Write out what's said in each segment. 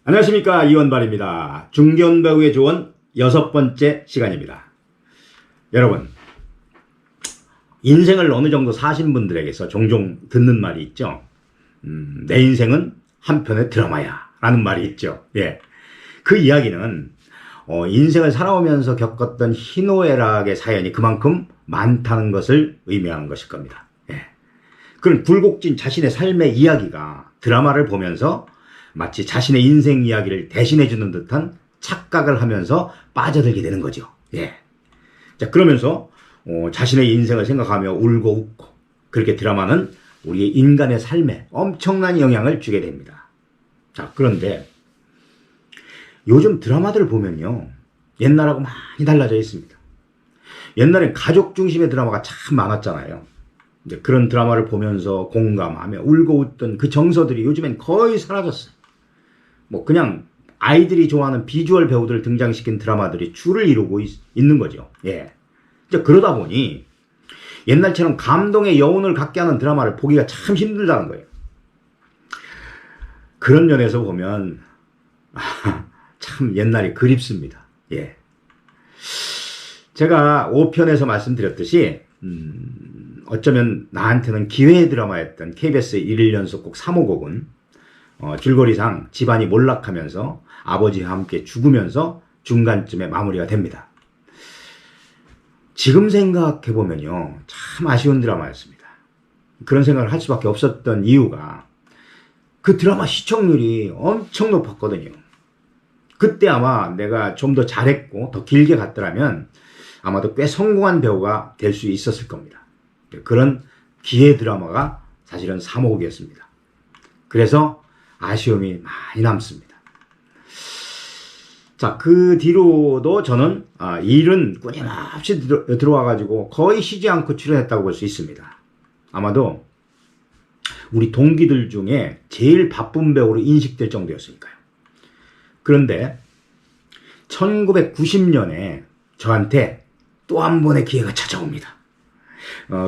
안녕하십니까, 이원발입니다. 중견배우의 조언 6번째 시간입니다. 여러분, 인생을 어느 정도 사신 분들에게서 종종 듣는 말이 있죠. 내 인생은 한편의 드라마야 라는 말이 있죠. 예. 그 이야기는 인생을 살아오면서 겪었던 희노애락의 사연이 그만큼 많다는 것을 의미하는 것일 겁니다. 예. 그런 굴곡진 자신의 삶의 이야기가 드라마를 보면서 마치 자신의 인생 이야기를 대신해주는 듯한 착각을 하면서 빠져들게 되는 거죠. 예. 자, 그러면서 자신의 인생을 생각하며 울고 웃고, 그렇게 드라마는 우리의 인간의 삶에 엄청난 영향을 주게 됩니다. 자, 그런데 요즘 드라마들을 보면요, 옛날하고 많이 달라져 있습니다. 옛날엔 가족 중심의 드라마가 참 많았잖아요. 이제 그런 드라마를 보면서 공감하며 울고 웃던 그 정서들이 요즘엔 거의 사라졌어요. 뭐 그냥 아이들이 좋아하는 비주얼 배우들을 등장시킨 드라마들이 줄을 이루고 있는 거죠. 예. 이제 그러다 보니 옛날처럼 감동의 여운을 갖게 하는 드라마를 보기가 참 힘들다는 거예요. 그런 면에서 보면 참 옛날이 그립습니다. 예. 제가 5편에서 말씀드렸듯이 어쩌면 나한테는 기회의 드라마였던 KBS의 1연속곡 3호 곡은 줄거리상 집안이 몰락하면서 아버지와 함께 죽으면서 중간쯤에 마무리가 됩니다. 지금 생각해보면요, 참 아쉬운 드라마였습니다. 그런 생각을 할 수밖에 없었던 이유가 그 드라마 시청률이 엄청 높았거든요. 그때 아마 내가 좀 더 잘했고 더 길게 갔더라면 아마도 꽤 성공한 배우가 될 수 있었을 겁니다. 그런 기회 드라마가 사실은 3호곡이었습니다. 그래서 아쉬움이 많이 남습니다. 자, 그 뒤로도 저는 일은 끊임없이 들어와가지고 거의 쉬지 않고 출연했다고 볼 수 있습니다. 아마도 우리 동기들 중에 제일 바쁜 배우로 인식될 정도였으니까요. 그런데 1990년에 저한테 또 한 번의 기회가 찾아옵니다.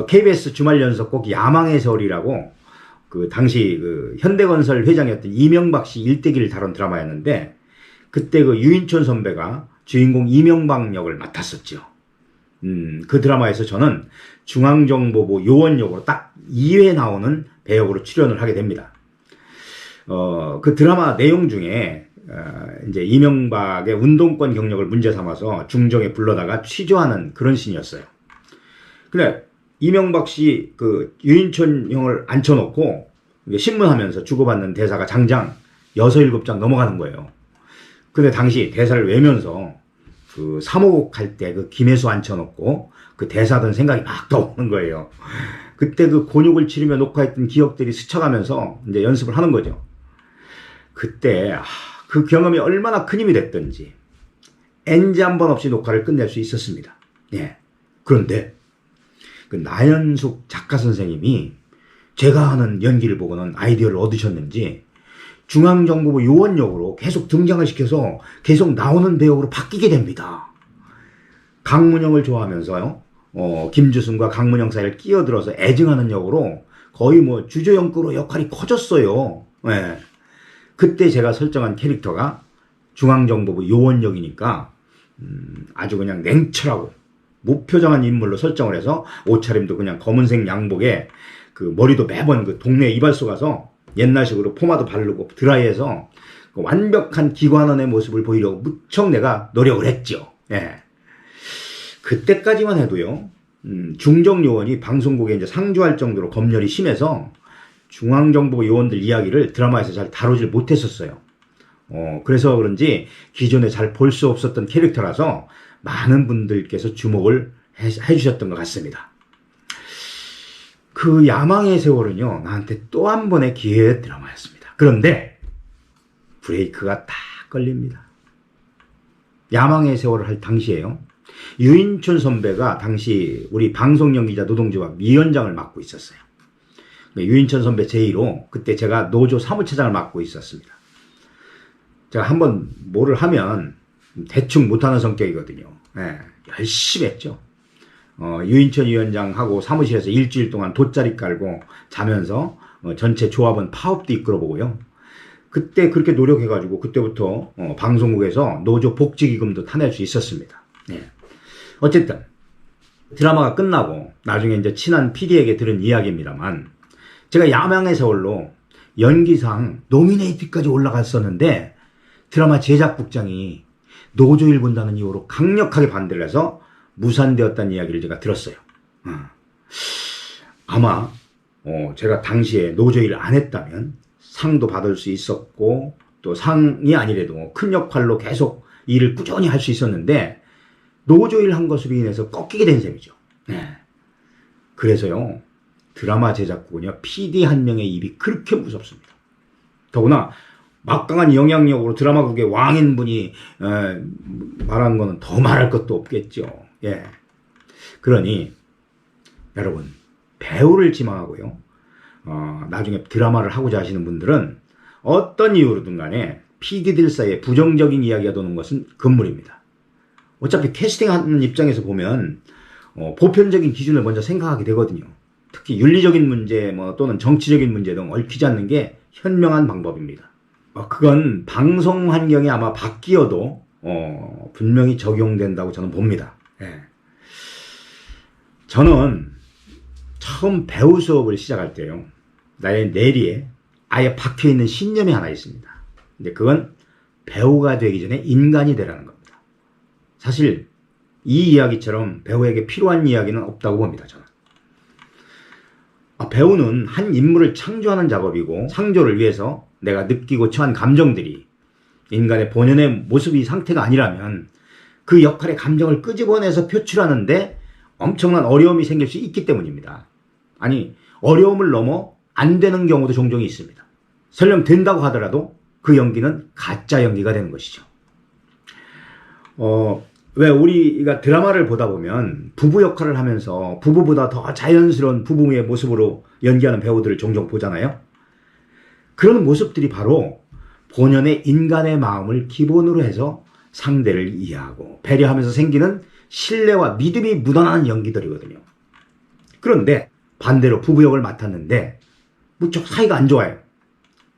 KBS 주말 연속곡 야망의 세월이라고 그 당시 그 현대건설 회장이었던 이명박 씨 일대기를 다룬 드라마였는데, 그때 그 유인촌 선배가 주인공 이명박 역을 맡았었죠. 그 드라마에서 저는 중앙정보부 요원 역으로 딱 2회 나오는 배역으로 출연을 하게 됩니다. 그 드라마 내용 중에 이제 이명박의 운동권 경력을 문제 삼아서 중정에 불러다가 취조하는 그런 씬이었어요. 근데 이명박 씨 그 유인촌 형을 앉혀놓고 신문하면서 주고받는 대사가 장장 6, 7장 넘어가는 거예요. 근데 당시 대사를 외면서 그 3호곡 할 때 그 김혜수 앉혀놓고 그 대사든 생각이 막 떠오르는 거예요. 그때 그 곤욕을 치르며 녹화했던 기억들이 스쳐가면서 이제 연습을 하는 거죠. 그때 그 경험이 얼마나 큰 힘이 됐던지 NG 한 번 없이 녹화를 끝낼 수 있었습니다. 예. 그런데 그 나연숙 작가 선생님이 제가 하는 연기를 보고는 아이디어를 얻으셨는지 중앙정보부 요원역으로 계속 등장을 시켜서 계속 나오는 배역으로 바뀌게 됩니다. 강문영을 좋아하면서요, 김주순과 강문영 사이를 끼어들어서 애증하는 역으로 거의 뭐 주조연급으로 역할이 커졌어요. 예. 그때 제가 설정한 캐릭터가 중앙정보부 요원역이니까 아주 그냥 냉철하고 무표정한 인물로 설정을 해서 옷차림도 그냥 검은색 양복에 그 머리도 매번 그 동네 이발소 가서 옛날식으로 포마도 바르고 드라이해서 그 완벽한 기관원의 모습을 보이려고 무척 내가 노력을 했죠. 예. 그때까지만 해도요, 중정 요원이 방송국에 이제 상주할 정도로 검열이 심해서 중앙정보 요원들 이야기를 드라마에서 잘 다루질 못했었어요. 그래서 그런지 기존에 잘 볼 수 없었던 캐릭터라서 많은 분들께서 주목을 해주셨던 것 같습니다. 그 야망의 세월은요, 나한테 또 한 번의 기회의 드라마였습니다. 그런데 브레이크가 딱 걸립니다. 야망의 세월을 할 당시에요, 유인촌 선배가 당시 우리 방송연기자 노동조합 위원장을 맡고 있었어요. 유인촌 선배 제의로 그때 제가 노조 사무처장을 맡고 있었습니다. 제가 한번 뭐를 하면 대충 못하는 성격이거든요. 예, 열심히 했죠. 유인천 위원장하고 사무실에서 일주일 동안 돗자리 깔고 자면서 전체 조합원 파업도 이끌어보고요. 그때 그렇게 노력해가지고 그때부터 방송국에서 노조 복지기금도 타낼 수 있었습니다. 예. 어쨌든 드라마가 끝나고 나중에 이제 친한 PD에게 들은 이야기입니다만, 제가 야망의 세월로 연기상 노미네이트까지 올라갔었는데 드라마 제작국장이 노조일 본다는 이유로 강력하게 반대를 해서 무산되었다는 이야기를 제가 들었어요. 아마 제가 당시에 노조일 안 했다면 상도 받을 수 있었고, 또 상이 아니래도 큰 역할로 계속 일을 꾸준히 할 수 있었는데 노조일 한 것으로 인해서 꺾이게 된 셈이죠. 네. 그래서요, 드라마 제작국은요, PD 한 명의 입이 그렇게 무섭습니다. 더구나 막강한 영향력으로 드라마국의 왕인분이 말한 거는 더 말할 것도 없겠죠. 예. 그러니 여러분, 배우를 지망하고요, 나중에 드라마를 하고자 하시는 분들은 어떤 이유로든 간에 PD들 사이에 부정적인 이야기가 도는 것은 금물입니다. 어차피 캐스팅하는 입장에서 보면 보편적인 기준을 먼저 생각하게 되거든요. 특히 윤리적인 문제 또는 정치적인 문제 등 얽히지 않는 게 현명한 방법입니다. 그건 방송 환경이 아마 바뀌어도 분명히 적용된다고 저는 봅니다. 예. 저는 처음 배우 수업을 시작할 때요, 나의 내리에 아예 박혀있는 신념이 하나 있습니다. 근데 그건 배우가 되기 전에 인간이 되라는 겁니다. 사실 이 이야기처럼 배우에게 필요한 이야기는 없다고 봅니다. 저는 배우는 한 인물을 창조하는 작업이고, 창조를 위해서 내가 느끼고 처한 감정들이 인간의 본연의 모습이 상태가 아니라면 그 역할의 감정을 끄집어내서 표출하는데 엄청난 어려움이 생길 수 있기 때문입니다. 아니, 어려움을 넘어 안 되는 경우도 종종 있습니다. 설령 된다고 하더라도 그 연기는 가짜 연기가 되는 것이죠. 왜 우리가 드라마를 보다 보면 부부 역할을 하면서 부부보다 더 자연스러운 부부의 모습으로 연기하는 배우들을 종종 보잖아요. 그런 모습들이 바로 본연의 인간의 마음을 기본으로 해서 상대를 이해하고 배려하면서 생기는 신뢰와 믿음이 묻어나는 연기들이거든요. 그런데 반대로 부부 역을 맡았는데 무척 사이가 안 좋아요.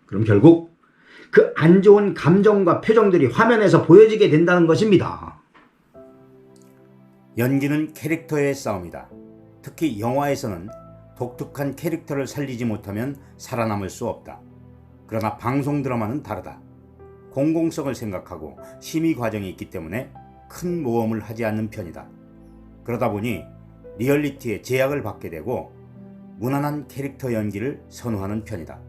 그럼 결국 그 안 좋은 감정과 표정들이 화면에서 보여지게 된다는 것입니다. 연기는 캐릭터의 싸움이다. 특히 영화에서는 독특한 캐릭터를 살리지 못하면 살아남을 수 없다. 그러나 방송 드라마는 다르다. 공공성을 생각하고 심의 과정이 있기 때문에 큰 모험을 하지 않는 편이다. 그러다 보니 리얼리티에 제약을 받게 되고 무난한 캐릭터 연기를 선호하는 편이다.